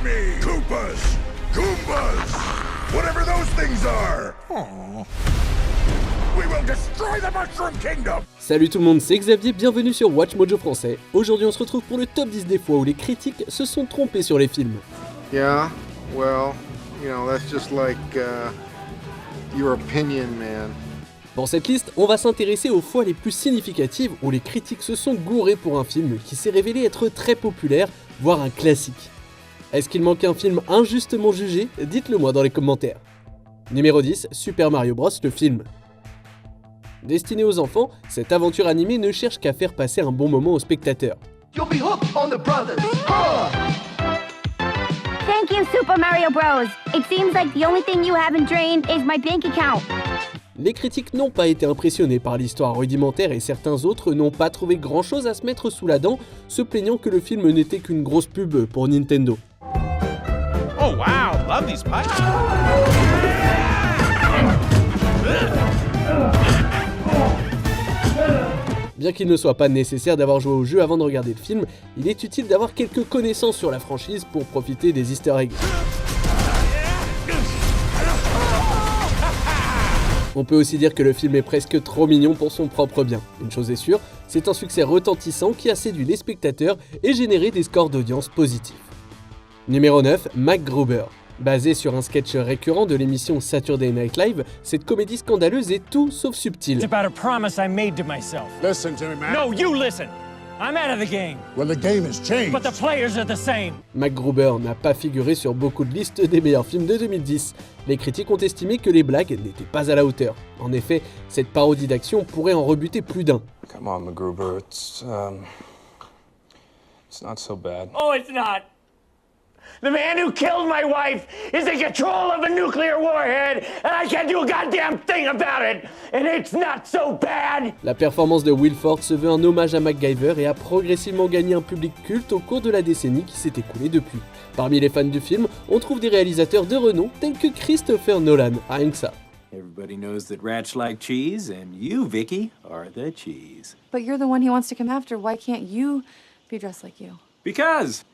me! Koopas! Goombas! Whatever those things are! Aww. We will destroy the Mushroom Kingdom! Salut tout le monde, c'est Xavier, bienvenue sur WatchMojo français. Aujourd'hui on se retrouve pour le top 10 des fois où les critiques se sont trompés sur les films. Yeah, well, you know, that's just like your opinion, man. Dans cette liste, on va s'intéresser aux fois les plus significatives où les critiques se sont gourés pour un film qui s'est révélé être très populaire, voire un classique. Est-ce qu'il manque un film injustement jugé? Dites-le moi dans les commentaires. Numéro 10, Super Mario Bros, le film. Destiné aux enfants, cette aventure animée ne cherche qu'à faire passer un bon moment aux spectateurs. You'll be hooked on the brothers. Thank you, Super Mario Bros. It seems like the only thing you haven't drained is my bank account. Les critiques n'ont pas été impressionnés par l'histoire rudimentaire et certains autres n'ont pas trouvé grand chose à se mettre sous la dent, se plaignant que le film n'était qu'une grosse pub pour Nintendo. Oh wow, love these pipes. Bien qu'il ne soit pas nécessaire d'avoir joué au jeu avant de regarder le film, il est utile d'avoir quelques connaissances sur la franchise pour profiter des easter eggs. On peut aussi dire que le film est presque trop mignon pour son propre bien. Une chose est sûre, c'est un succès retentissant qui a séduit les spectateurs et généré des scores d'audience positifs. Numéro 9, MacGruber. Basée sur un sketch récurrent de l'émission Saturday Night Live, cette comédie scandaleuse est tout sauf subtile. It's about a promise I made to myself. Listen to me, man. No, you listen. I'm out of the game. Well, the game has changed. But the players are the same. MacGruber n'a pas figuré sur beaucoup de listes des meilleurs films de 2010. Les critiques ont estimé que les blagues n'étaient pas à la hauteur. En effet, cette parodie d'action pourrait en rebuter plus d'un. Come on, MacGruber, it's not so bad. Oh, it's not. The man who killed my wife is in control of a nuclear warhead, and I can't do a goddamn thing about it, and it's not so bad. La performance de Will Forte se veut un hommage à MacGyver et a progressivement gagné un public culte au cours de la décennie qui s'est écoulée depuis. Parmi les fans du film, on trouve des réalisateurs de renom tels que Christopher Nolan, rien que ça. Everybody knows that rats like cheese, and you, Vicky, are the cheese. But you're the one he wants to come after. Why can't you be dressed like you? Because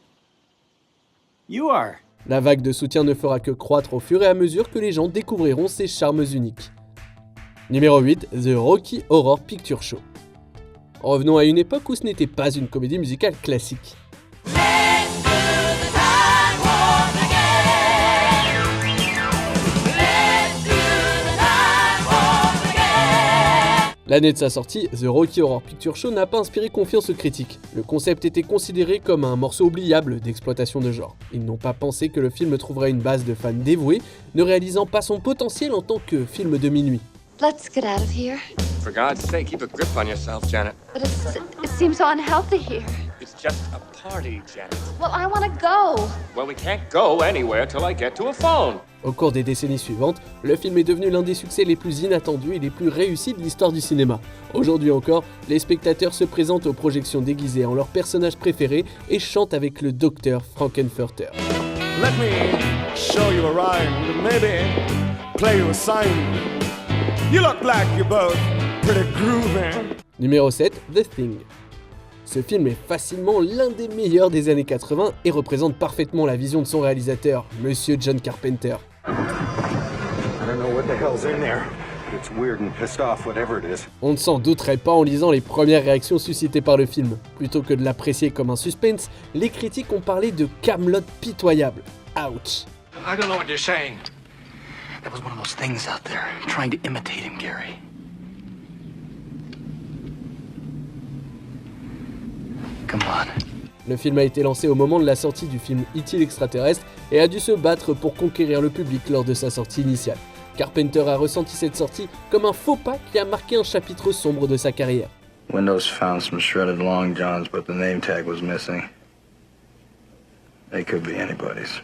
you are. La vague de soutien ne fera que croître au fur et à mesure que les gens découvriront ses charmes uniques. Numéro 8, The Rocky Horror Picture Show. Revenons à une époque où ce n'était pas une comédie musicale classique. L'année de sa sortie, The Rocky Horror Picture Show n'a pas inspiré confiance aux critiques. Le concept était considéré comme un morceau oubliable d'exploitation de genre. Ils n'ont pas pensé que le film trouverait une base de fans dévoués, ne réalisant pas son potentiel en tant que film de minuit. Let's get out of here. For God's sake, keep a grip on yourself, Janet. But it seems so unhealthy here. It's just a party, Janet. Well, I want to go. Well, we can't go anywhere till I get to a phone. Au cours des décennies suivantes, le film est devenu l'un des succès les plus inattendus et les plus réussis de l'histoire du cinéma. Aujourd'hui encore, les spectateurs se présentent aux projections déguisés en leurs personnages préférés et chantent avec le docteur Frankenfurter. Let me show you a rhyme, maybe play you a sign. You look like you're both pretty groovy. Numéro 7, The Thing. Ce film est facilement l'un des meilleurs des années 80 et représente parfaitement la vision de son réalisateur, Monsieur John Carpenter. On ne s'en douterait pas en lisant les premières réactions suscitées par le film. Plutôt que de l'apprécier comme un suspense, les critiques ont parlé de Camelot pitoyable. Ouch. I don't know what you're saying. There was one of those things out there trying to imitate him, Gary. Come on. Le film a été lancé au moment de la sortie du film E.T. l'extraterrestre et a dû se battre pour conquérir le public lors de sa sortie initiale. Carpenter a ressenti cette sortie comme un faux pas qui a marqué un chapitre sombre de sa carrière. Windows found some shredded long johns, but the name tag was missing. They could be anybody's.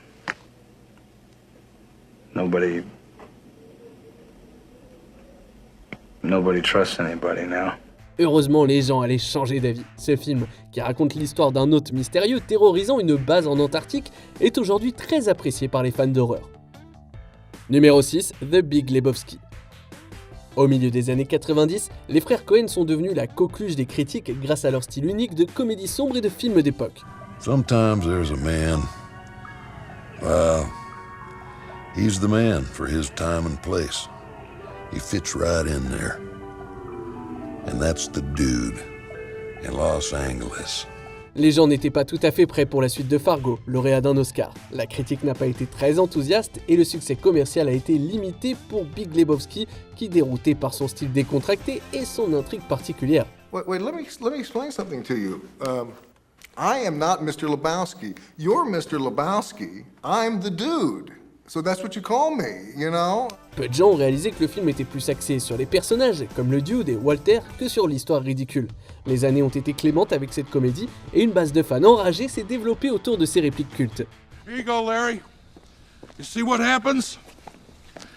Nobody trusts anybody now. Heureusement, les gens allaient changer d'avis. Ce film, qui raconte l'histoire d'un hôte mystérieux terrorisant une base en Antarctique, est aujourd'hui très apprécié par les fans d'horreur. Numéro 6, The Big Lebowski. Au milieu des années 90, les frères Coen sont devenus la coqueluche des critiques grâce à leur style unique de comédie sombre et de films d'époque. Sometimes there's a man Well, he's the man for his time and place. He fits right in there. And that's the dude in Los Angeles. Les gens n'étaient pas tout à fait prêts pour la suite de Fargo, lauréat d'un Oscar. La critique n'a pas été très enthousiaste et le succès commercial a été limité pour Big Lebowski, qui dérouté par son style décontracté et son intrigue particulière. Wait, let me explain something to you. I am not Mr. Lebowski. You're Mr. Lebowski. I'm the dude. So that's what you call me, you know? Peu de gens ont réalisé que le film était plus axé sur les personnages, comme le Dude et Walter, que sur l'histoire ridicule. Les années ont été clémentes avec cette comédie, et une base de fans enragés s'est développée autour de ses répliques cultes. Here you go, Larry. You see what happens?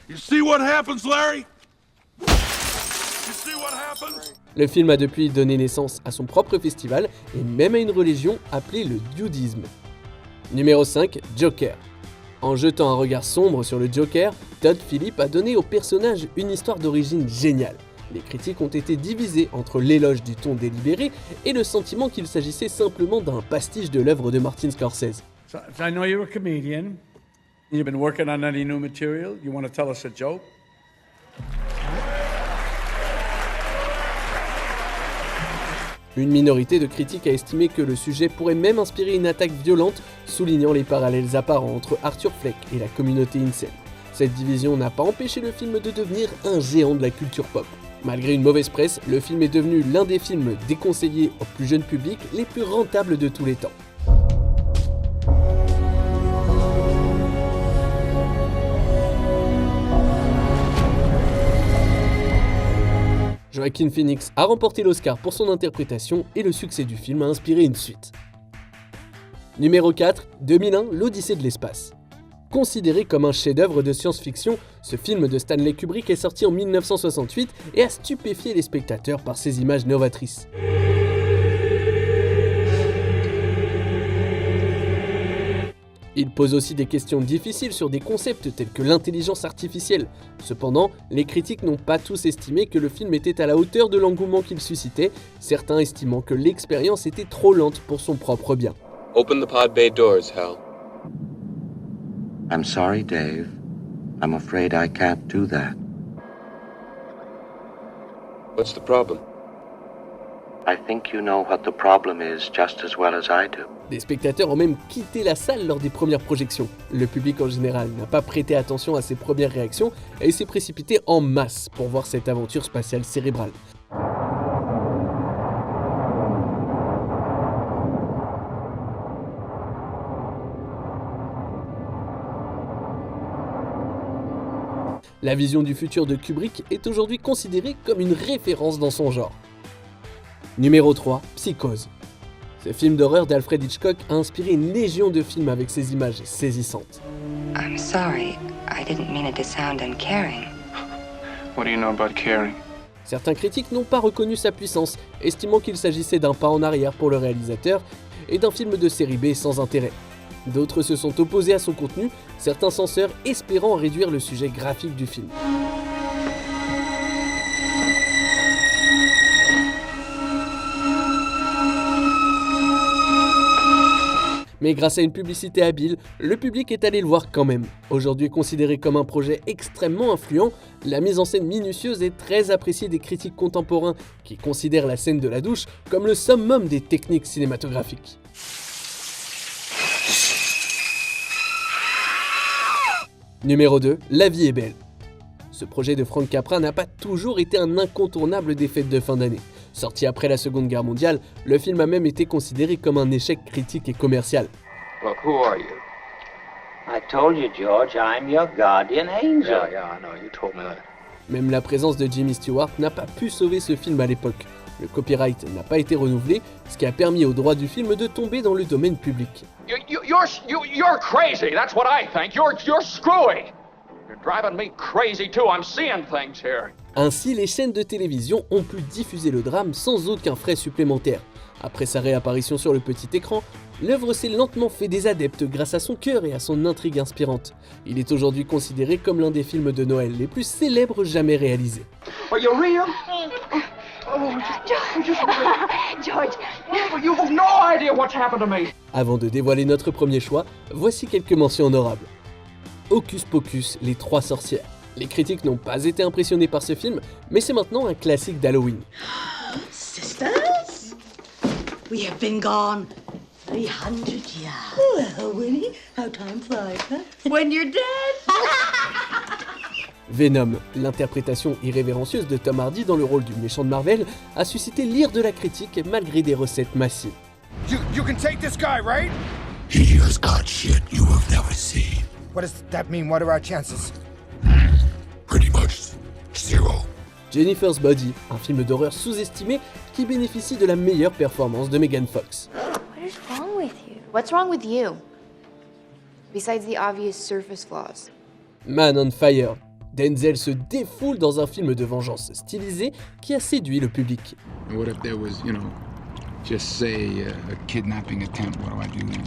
You see what happens, Larry? You see what happens? Le film a depuis donné naissance à son propre festival, et même à une religion appelée le dudisme. Numéro 5, Joker. En jetant un regard sombre sur le Joker, Todd Phillips a donné au personnage une histoire d'origine géniale. Les critiques ont été divisées entre l'éloge du ton délibéré et le sentiment qu'il s'agissait simplement d'un pastiche de l'œuvre de Martin Scorsese. So I know you're a comedian. You've been working on any new material. You want to tell us a joke? Une minorité de critiques a estimé que le sujet pourrait même inspirer une attaque violente, soulignant les parallèles apparents entre Arthur Fleck et la communauté incel. Cette division n'a pas empêché le film de devenir un géant de la culture pop. Malgré une mauvaise presse, le film est devenu l'un des films déconseillés au plus jeune public les plus rentables de tous les temps. Joaquin Phoenix a remporté l'Oscar pour son interprétation et le succès du film a inspiré une suite. Numéro 4, 2001, l'Odyssée de l'espace. Considéré comme un chef-d'œuvre de science-fiction, ce film de Stanley Kubrick est sorti en 1968 et a stupéfié les spectateurs par ses images novatrices. Il pose aussi des questions difficiles sur des concepts tels que l'intelligence artificielle. Cependant, les critiques n'ont pas tous estimé que le film était à la hauteur de l'engouement qu'il suscitait, certains estimant que l'expérience était trop lente pour son propre bien. Open the pod bay doors, Hal. I'm sorry, Dave. I'm afraid I can't do that. What's the problem? I think you know what the problem is just as well as I do. Des spectateurs ont même quitté la salle lors des premières projections. Le public en général n'a pas prêté attention à ses premières réactions et s'est précipité en masse pour voir cette aventure spatiale cérébrale. La vision du futur de Kubrick est aujourd'hui considérée comme une référence dans son genre. Numéro 3, Psychose. Ce film d'horreur d'Alfred Hitchcock a inspiré une légion de films avec ses images saisissantes. I'm sorry, I didn't mean it to sound uncaring. What do you know about caring? Certains critiques n'ont pas reconnu sa puissance, estimant qu'il s'agissait d'un pas en arrière pour le réalisateur et d'un film de série B sans intérêt. D'autres se sont opposés à son contenu, certains censeurs espérant réduire le sujet graphique du film. Mais grâce à une publicité habile, le public est allé le voir quand même. Aujourd'hui considéré comme un projet extrêmement influent, la mise en scène minutieuse est très appréciée des critiques contemporains qui considèrent la scène de la douche comme le summum des techniques cinématographiques. Numéro 2, La vie est belle. Ce projet de Frank Capra n'a pas toujours été un incontournable des fêtes de fin d'année. Sorti après la Seconde Guerre mondiale, le film a même été considéré comme un échec critique et commercial. Look, who are you? I told you, George, I'm your guardian angel. Yeah, I know, you told me that. Même la présence de Jimmy Stewart n'a pas pu sauver ce film à l'époque. Le copyright n'a pas été renouvelé, ce qui a permis aux droits du film de tomber dans le domaine public. You're crazy. That's what I think. You're screwy. You're driving me crazy too. I'm seeing things here. Ainsi, les chaînes de télévision ont pu diffuser le drame sans aucun frais supplémentaires. Après sa réapparition sur le petit écran, l'œuvre s'est lentement fait des adeptes grâce à son cœur et à son intrigue inspirante. Il est aujourd'hui considéré comme l'un des films de Noël les plus célèbres jamais réalisés. Are you real? George. You have no idea what's happened to me. Avant de dévoiler notre premier choix, voici quelques mentions honorables. Hocus Pocus, les trois sorcières. Les critiques n'ont pas été impressionnés par ce film, mais c'est maintenant un classique d'Halloween. Sisters, we have been gone 300 years. Well, Winnie, how time flies, huh? When you're dead. Venom, l'interprétation irrévérencieuse de Tom Hardy dans le rôle du méchant de Marvel, a suscité l'ire de la critique malgré des recettes massives. You can take this guy, right? He has got shit you have never seen. What does that mean? What are our chances? Pretty much zero. Jennifer's Body, un film d'horreur sous-estimé qui bénéficie de la meilleure performance de Megan Fox. What is wrong with you? What's wrong with you? Besides the obvious surface flaws. Man on Fire. Denzel se défoule dans un film de vengeance stylisé qui a séduit le public. What if there was, just say a kidnapping attempt? What do I do then?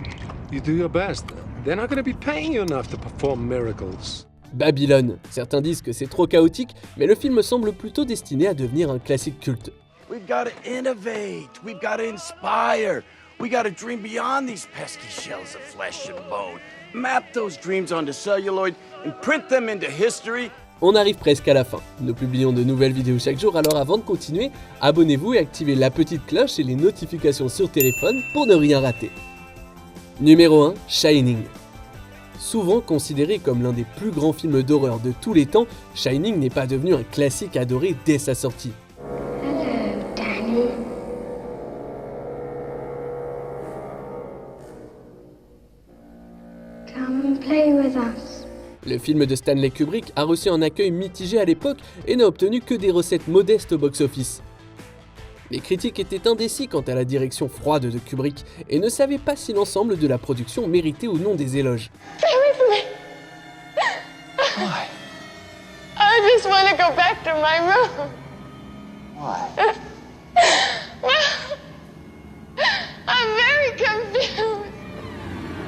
You do your best. They're not going to be paying you enough to perform miracles. Babylone. Certains disent que c'est trop chaotique, mais le film semble plutôt destiné à devenir un classique culte. We've got to innovate. We've got to inspire. We got to dream beyond these pesky shells of flesh and bone. Map those dreams onto celluloid and print them into history. On arrive presque à la fin. Nous publions de nouvelles vidéos chaque jour, alors avant de continuer, abonnez-vous et activez la petite cloche et les notifications sur téléphone pour ne rien rater. Numéro 1, Shining. Souvent considéré comme l'un des plus grands films d'horreur de tous les temps, Shining n'est pas devenu un classique adoré dès sa sortie. Hello, Danny. Come play with us. Le film de Stanley Kubrick a reçu un accueil mitigé à l'époque et n'a obtenu que des recettes modestes au box-office. Les critiques étaient indécis quant à la direction froide de Kubrick et ne savaient pas si l'ensemble de la production méritait ou non des éloges. Stay away from me. Why? I just want to go back to my room. Why? I'm very confused.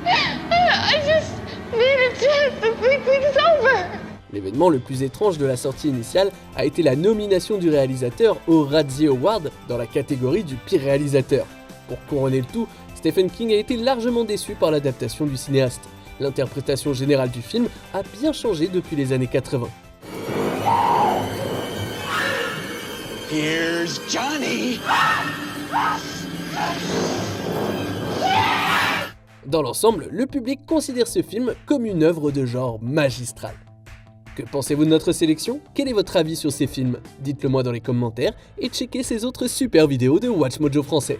I just need a chance to think things over. L'événement le plus étrange de la sortie initiale a été la nomination du réalisateur au Razzie Award dans la catégorie du pire réalisateur. Pour couronner le tout, Stephen King a été largement déçu par l'adaptation du cinéaste. L'interprétation générale du film a bien changé depuis les années 80. Here's Johnny. Dans l'ensemble, le public considère ce film comme une œuvre de genre magistrale. Que pensez-vous de notre sélection? Quel est votre avis sur ces films? Dites-le moi dans les commentaires et checkez ces autres super vidéos de WatchMojo français.